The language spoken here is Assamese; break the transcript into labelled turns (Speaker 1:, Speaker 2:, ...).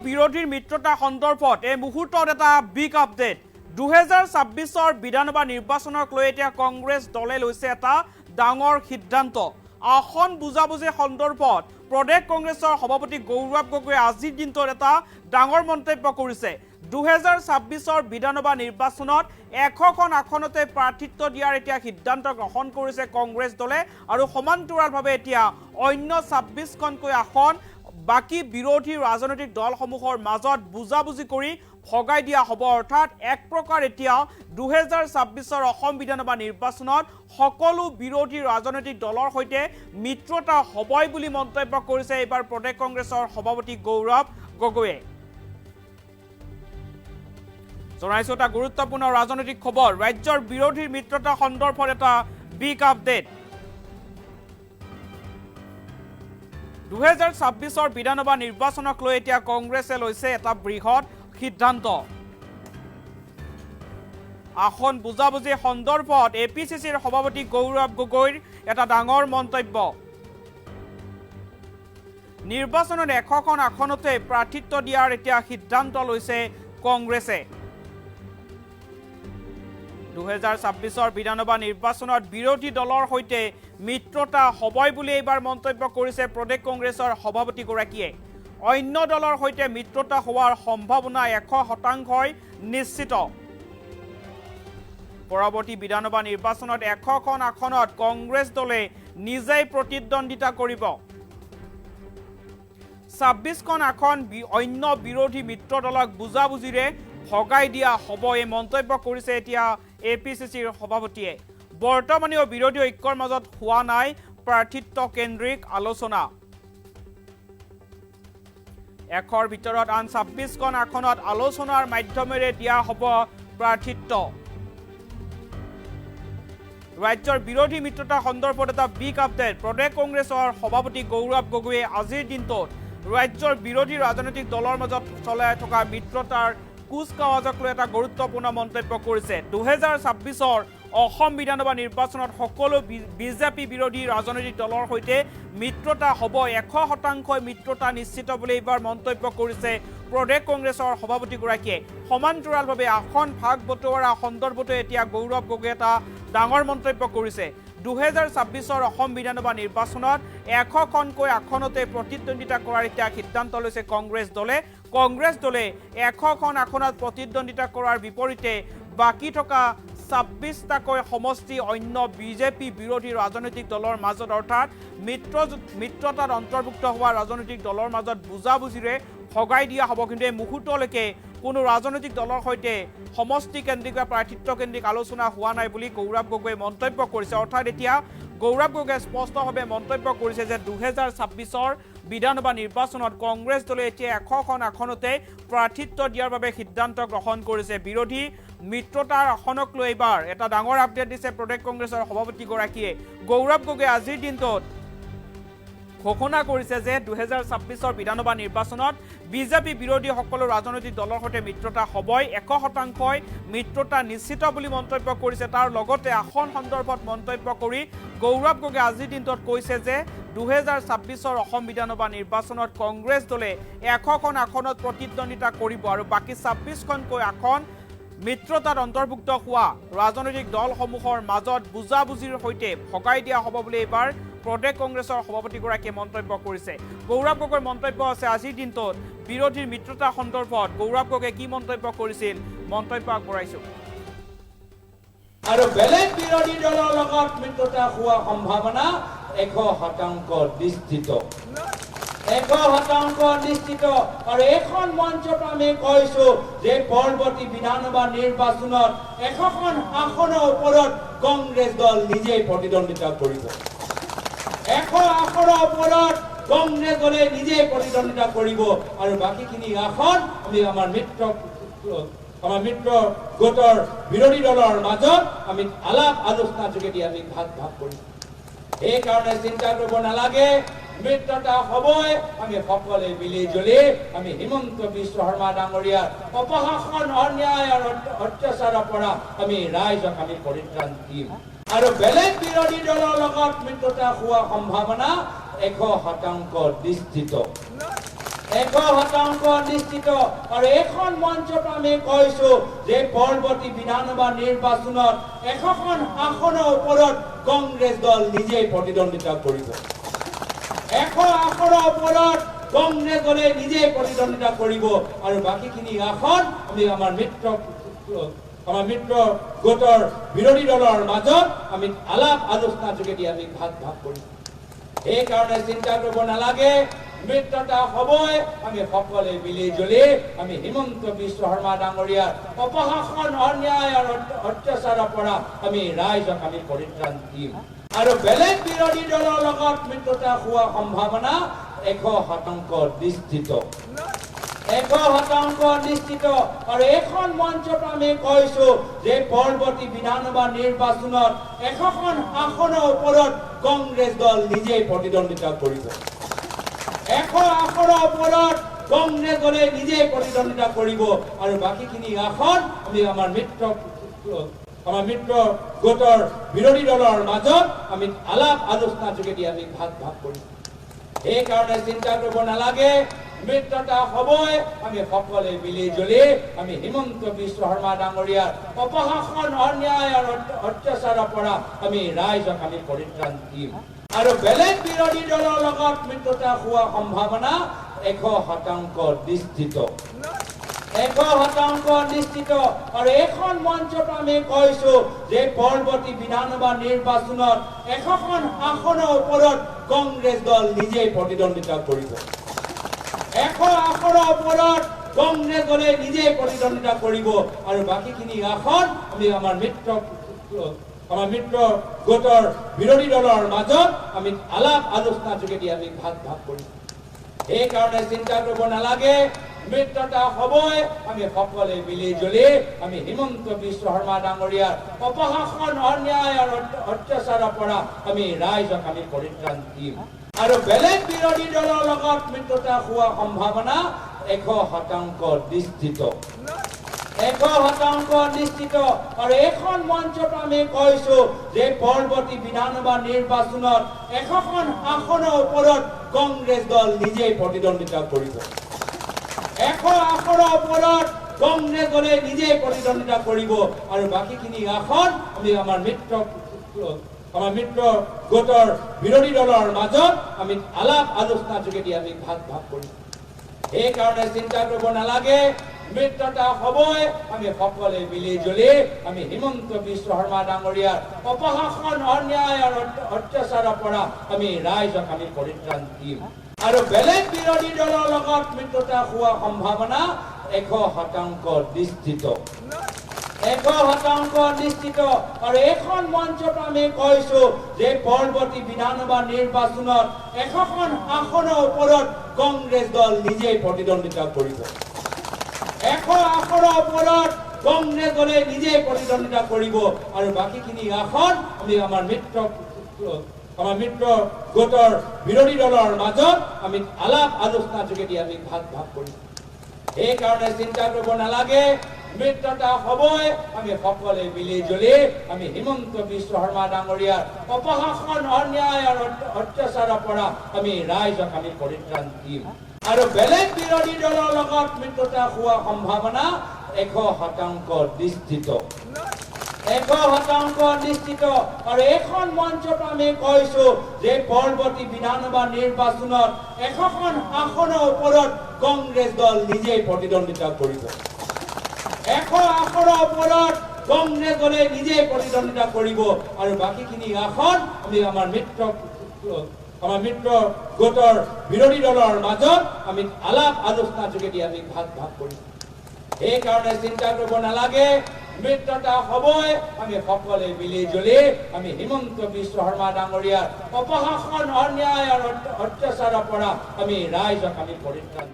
Speaker 1: বিৰোধীৰ মিত্ৰতা সন্দৰ্ভত এই মুহূৰ্তত এটা বিগ আপডেট 2026 বিধানসভা নিৰ্বাচনক লৈ এতিয়া কংগ্ৰেছ দলে লৈছে এটা ডাঙৰ সিদ্ধান্ত আসন বুজাবুজি সন্দৰ্ভত প্ৰদেশ কংগ্ৰেছৰ সভাপতি গৌৰৱ গগৈয়ে আজিৰ দিনটোত এটা ডাঙৰ মন্তব্য কৰিছে 2026 বিধানসভা নিৰ্বাচনত 100খন আসনতে প্ৰাৰ্থিত্ব দিয়াৰ এতিয়া সিদ্ধান্ত গ্ৰহণ কৰিছে কংগ্ৰেছ দলে আৰু সমান্তৰালভাৱে এতিয়া অন্য 26খনকৈ আসন বাকি বিৰোধী ৰাজনৈতিক দলসমূহৰ মাজত বুজাবুজি কৰি ভগাই দিয়া হ'ব অৰ্থাৎ এক প্ৰকাৰ এতিয়া 2026 অসম বিধানসভা নিৰ্বাচনত সকলো বিৰোধী ৰাজনৈতিক দলৰ সৈতে মিত্ৰতা হ'বই বুলি মন্তব্য কৰিছে এইবাৰ প্ৰদেশ কংগ্ৰেছৰ সভাপতি গৌৰৱ গগৈয়ে জনাইছো এটা গুৰুত্বপূৰ্ণ ৰাজনৈতিক খবৰ ৰাজ্যৰ বিৰোধীৰ মিত্ৰতা সন্দৰ্ভত এটা বিগ আপডেট 2026 বিধানসভা নিৰ্বাচনক লৈ এতিয়া কংগ্ৰেছে লৈছে এটা বৃহৎ সিদ্ধান্ত আসন বুজাবুজি সন্দৰ্ভত এপিচিচিৰ সভাপতি গৌৰৱ গগৈৰ এটা ডাঙৰ মন্তব্য নিৰ্বাচনত 100খন আসনতে প্ৰাৰ্থিত্ব দিয়াৰ এতিয়া সিদ্ধান্ত লৈছে কংগ্ৰেছে 2026 বিধানসভা নিৰ্বাচনত বিৰোধী দলৰ সৈতে মিত্ৰতা হ'বই বুলি এইবাৰ মন্তব্য কৰিছে প্ৰদেশ কংগ্ৰেছৰ সভাপতি গৰাকীয়ে অন্য দলৰ সৈতে মিত্ৰতা হোৱাৰ সম্ভাৱনা 100% নিশ্চিত পৰৱৰ্তী বিধানসভা নিৰ্বাচনত 100খন আসনত কংগ্ৰেছ দলে নিজেই প্ৰতিদ্বন্দ্বিতা কৰিব 26খন আসন অন্য বিৰোধী মিত্ৰ দলক বুজাবুজিৰে ভগাই দিয়া হ'ব এই মন্তব্য কৰিছে এতিয়া এপিচিচিৰ সভাপতিয়ে বৰ্তমানেও বিৰোধী ঐক্যৰ মাজত হোৱা নাই প্ৰাৰ্থিত্ব কেন্দ্ৰিক আলোচনা একৰ ভিতৰত আন 26খন আসনত আলোচনাৰ মাধ্যমেৰে দিয়া হ'ব প্ৰাৰ্থিত্ব ৰাজ্যৰ বিৰোধী মিত্ৰতা সন্দৰ্ভত এটা বিগ আপডেট প্ৰদেশ কংগ্ৰেছৰ সভাপতি গৌৰৱ গগৈয়ে আজিৰ দিনটোত ৰাজ্যৰ বিৰোধী ৰাজনৈতিক দলৰ মাজত চলাই থকা মিত্ৰতাৰ কুচকাৱাজক লৈ এটা গুৰুত্বপূৰ্ণ মন্তব্য কৰিছে 2026 অসম বিধানসভা নিৰ্বাচনত সকলো বিজেপি বিৰোধী ৰাজনৈতিক দলৰ সৈতে মিত্ৰতা হ'ব 100% মিত্ৰতা নিশ্চিত বুলি এইবাৰ মন্তব্য কৰিছে প্ৰদেশ কংগ্ৰেছৰ সভাপতিগৰাকীয়ে সমান্তৰালভাৱে আসন ভাগ বটোৱাৰা সন্দৰ্ভতে এতিয়া গৌৰৱ গগৈয়ে এটা ডাঙৰ মন্তব্য কৰিছে 2026 অসম বিধানসভা নিৰ্বাচনত 100খনকৈ আসনতে প্ৰতিদ্বন্দ্বিতা কৰাৰ এতিয়া সিদ্ধান্ত লৈছে কংগ্ৰেছ দলে 100খন আসনত প্ৰতিদ্বন্দ্বিতা কৰাৰ বিপৰীতে বাকি থকা 26টাকৈ সমষ্টি অন্য বিজেপি বিৰোধী ৰাজনৈতিক দলৰ মাজত অৰ্থাৎ মিত্ৰতাত অন্তৰ্ভুক্ত হোৱা ৰাজনৈতিক দলৰ মাজত বুজাবুজিৰে ভগাই দিয়া হ'ব কিন্তু এই মুহূৰ্তলৈকে কোনো ৰাজনৈতিক দলৰ সৈতে সমষ্টি কেন্দ্ৰিক বা প্ৰাৰ্থিত্ব কেন্দ্ৰিক আলোচনা হোৱা নাই বুলি গৌৰৱ গগৈয়ে মন্তব্য কৰিছে অৰ্থাৎ এতিয়া গৌৰৱ গগৈয়ে স্পষ্টভাৱে মন্তব্য কৰিছে যে 2026 বিধানসভা নিৰ্বাচনত কংগ্ৰেছ দলে এতিয়া 100খন আসনতে প্ৰাৰ্থিত্ব দিয়াৰ বাবে সিদ্ধান্ত গ্ৰহণ কৰিছে বিৰোধী মিত্ৰতাৰ আসনক লৈ এইবাৰ এটা ডাঙৰ আপডেট দিছে প্ৰদেশ কংগ্ৰেছৰ সভাপতিগৰাকীয়ে গৌৰৱ গগৈয়ে আজিৰ দিনটোত ঘোষণা কৰিছে যে 2026 বিধানসভা নিৰ্বাচনত বিজেপি বিৰোধী সকলো ৰাজনৈতিক দলৰ সৈতে মিত্ৰতা হ'বই 100% মিত্ৰতা নিশ্চিত বুলি মন্তব্য কৰিছে তাৰ লগতে আসন সন্দৰ্ভত মন্তব্য কৰি গৌৰৱ গগৈয়ে আজিৰ দিনটোত কৈছে যে 2026 অসম বিধানসভা নিৰ্বাচনত কংগ্ৰেছ দলে 100খন আসনত প্ৰতিদ্বন্দ্বিতা কৰিব আৰু বাকি 26খনকৈ আসন মিত্ৰতাত অন্তৰ্ভুক্ত হোৱা ৰাজনৈতিক দলসমূহৰ মাজত বুজাবুজিৰ সৈতে ভগাই দিয়া হ'ব বুলি এইবাৰ প্ৰদেশ কংগ্ৰেছৰ সভাপতিগৰাকীয়ে মন্তব্য কৰিছে গৌৰৱ গগৈৰ মন্তব্য আছে আজিৰ দিনটোত বিৰোধীৰ মিত্ৰতা সন্দৰ্ভত গৌৰৱ গগৈয়ে কি মন্তব্য কৰিছিল মন্তব্য আগবঢ়াইছো
Speaker 2: আৰু বেলেগ বিৰোধী দলৰ লগত মিত্ৰতা হোৱা সম্ভাৱনা 100% নিশ্চিত 100% নিশ্চিত আৰু এখন মঞ্চত আমি কৈছো যে পৰৱৰ্তী বিধানসভা নিৰ্বাচনত 100খন আসনৰ ওপৰত কংগ্ৰেছ দল নিজেই প্ৰতিদ্বন্দ্বিতা কৰিব 100 আসনৰ ওপৰত কংগ্ৰেছ দলে নিজেই প্ৰতিদ্বন্দ্বিতা কৰিব আৰু বাকিখিনি আসন আমি আমাৰ মিত্ৰ গোটৰ বিৰোধী দলৰ মাজত আমি আলাপ আলোচনা যোগেদি আমি ভাগ কৰিম সেইকাৰণে চিন্তা কৰিব নালাগে মিত্ৰতা হ'বই আমি সকলোৱে মিলি জুলি আমি হিমন্ত বিশ্ব শৰ্মা ডাঙৰীয়াৰ অপশাসন অন্যায় আৰু অত্যাচাৰৰ পৰা আমি ৰাইজক আমি পৰিত্ৰাণ দিম আৰু বেলেগ বিৰোধী দলৰ লগত মিত্ৰতা হোৱা সম্ভাৱনা 100% নিশ্চিত 100% নিশ্চিত আৰু এখন মঞ্চত আমি কৈছো যে পৰৱৰ্তী বিধানসভা নিৰ্বাচনত 100খন আসনৰ ওপৰত কংগ্ৰেছ দল নিজেই প্ৰতিদ্বন্দ্বিতা কৰিব 100 আসনৰ ওপৰত কংগ্ৰেছ দলে নিজেই প্ৰতিদ্বন্দ্বিতা কৰিব আৰু বাকীখিনি আসন আমি আমাৰ মিত্ৰ গোটৰ বিৰোধী দলৰ মাজত আমি আলাপ আলোচনাৰ যোগেদি আমি ভাগ কৰিম এই কাৰণে চিন্তা কৰিব নালাগে মিত্ৰতা হ'বই আমি সকলোৱে মিলি জুলি আমি হিমন্ত বিশ্ব শৰ্মা ডাঙৰীয়াৰ অপশাসন অন্যায় আৰু অত্যাচাৰৰ পৰা আমি ৰাইজক আমি পৰিত্ৰাণ দিম আৰু বেলেগ বিৰোধী দলৰ লগত মিত্ৰতা হোৱা সম্ভাৱনা 100% নিশ্চিত 100% নিশ্চিত আৰু এখন মঞ্চত আমি কৈছো যে পৰৱৰ্তী বিধানসভা নিৰ্বাচনত 100খন আসনৰ ওপৰত কংগ্ৰেছ দল নিজেই প্ৰতিদ্বন্দ্বিতা কৰিব 100 আসনৰ ওপৰত কংগ্ৰেছ দলে নিজেই প্ৰতিদ্বন্দ্বিতা কৰিব আৰু বাকীখিনি আসন আমি আমাৰ মিত্ৰ গোটৰ বিৰোধী দলৰ মাজত আমি আলাপ আলোচনাৰ যোগেদি আমি ভাগ কৰিম এই কাৰণে চিন্তা কৰিব নালাগে মিত্ৰতা হ'বই আমি সকলোৱে মিলি জুলি আমি হিমন্ত বিশ্ব শৰ্মা ডাঙৰীয়াৰ অপশাসন অন্যায় আৰু অত্যাচাৰৰ পৰা আমি ৰাইজক আমি পৰিত্ৰাণ দিম আৰু বেলেগ বিৰোধী দলৰ লগত মিত্ৰতা হোৱা সম্ভাৱনা 100% নিশ্চিত 100% নিশ্চিত আৰু এখন মঞ্চত আমি কৈছো যে পৰৱৰ্তী বিধানসভা নিৰ্বাচনত 100খন আসনৰ ওপৰত কংগ্ৰেছ দল নিজেই প্ৰতিদ্বন্দ্বিতা কৰিব 100 আসনৰ ওপৰত কংগ্ৰেছ দলে নিজেই প্ৰতিদ্বন্দ্বিতা কৰিব আৰু বাকীখিনি আসন আমি আমাৰ মিত্ৰ গোটৰ বিৰোধী দলৰ মাজত আমি আলাপ আলোচনাৰ যোগেদি আমি ভাগ কৰিম এই কাৰণে চিন্তা কৰিব নালাগে মিত্ৰতা হ'বই আমি সকলোৱে মিলি জুলি আমি হিমন্ত বিশ্ব শৰ্মা ডাঙৰীয়াৰ অপশাসন অন্যায় আৰু অত্যাচাৰৰ পৰা আমি ৰাইজক আমি পৰিত্ৰাণ দিম আৰু বেলেগ বিৰোধী দলৰ লগত মিত্ৰতা হোৱা সম্ভাৱনা 100% নিশ্চিত 100% নিশ্চিত আৰু এখন মঞ্চত আমি কৈছো যে পৰৱৰ্তী বিধানসভা নিৰ্বাচনত 100খন আসনৰ ওপৰত কংগ্ৰেছ দল নিজেই প্ৰতিদ্বন্দ্বিতা কৰিব 100 আসনৰ ওপৰত কংগ্ৰেছ দলে নিজেই প্ৰতিদ্বন্দ্বিতা কৰিব আৰু বাকীখিনি আসন আমি আমাৰ মিত্ৰ গোটৰ বিৰোধী দলৰ মাজত আমি আলাপ আলোচনাৰ যোগেদি আমি ভাগ কৰিম এই কাৰণে চিন্তা কৰিব নালাগে মিত্ৰতা হ'বই আমি সকলোৱে মিলি জুলি আমি হিমন্ত বিশ্ব শৰ্মা ডাঙৰীয়াৰ অপশাসন অন্যায় আৰু অত্যাচাৰৰ পৰা আমি ৰাইজক আমি পৰিত্ৰাণ দিম আৰু বেলেগ বিৰোধী দলৰ লগত মিত্ৰতা হোৱা সম্ভাৱনা 100% নিশ্চিত 100% নিশ্চিত আৰু এখন মঞ্চত আমি কৈছো যে পৰৱৰ্তী বিধানসভা নিৰ্বাচনত 100খন আসনৰ ওপৰত কংগ্ৰেছ দল নিজেই প্ৰতিদ্বন্দ্বিতা কৰিব 100 আসনৰ ওপৰত কংগ্ৰেছ দলে নিজেই প্ৰতিদ্বন্দ্বিতা কৰিব আৰু বাকীখিনি আসন আমি আমাৰ মিত্ৰ গোটৰ বিৰোধী দলৰ মাজত আমি আলাপ আলোচনাৰ যোগেদি আমি ভাগ কৰিম এই কাৰণে চিন্তা কৰিব নালাগে মিত্ৰতা হ'বই আমি সকলোৱে মিলি জুলি আমি হিমন্ত বিশ্ব শৰ্মা ডাঙৰীয়াৰ অপশাসন অন্যায় আৰু অত্যাচাৰৰ পৰা আমি ৰাইজক আমি পৰিত্ৰাণ দিম আৰু বেলেগ বিৰোধী দলৰ লগত মিত্ৰতা হোৱা সম্ভাৱনা 100% নিশ্চিত 100% নিশ্চিত আৰু এখন মঞ্চত আমি কৈছো যে পৰৱৰ্তী বিধানসভা নিৰ্বাচনত 100খন আসনৰ ওপৰত কংগ্ৰেছ দল নিজেই প্ৰতিদ্বন্দ্বিতা কৰিব 100 আসনৰ ওপৰত কংগ্ৰেছ দলে নিজেই প্ৰতিদ্বন্দ্বিতা কৰিব আৰু বাকীখিনি আসন আমি আমাৰ মিত্ৰ গোটৰ বিৰোধী দলৰ মাজত আমি আলাপ আলোচনাৰ যোগেদি আমি ভাগ কৰিম এই কাৰণে চিন্তা কৰিব নালাগে মিত্ৰতা হ'বই আমি সকলোৱে মিলি জুলি আমি হিমন্ত বিশ্ব শৰ্মা ডাঙৰীয়াৰ অপশাসন অন্যায় আৰু অত্যাচাৰৰ পৰা আমি ৰাইজক আমি পৰিত্ৰাণ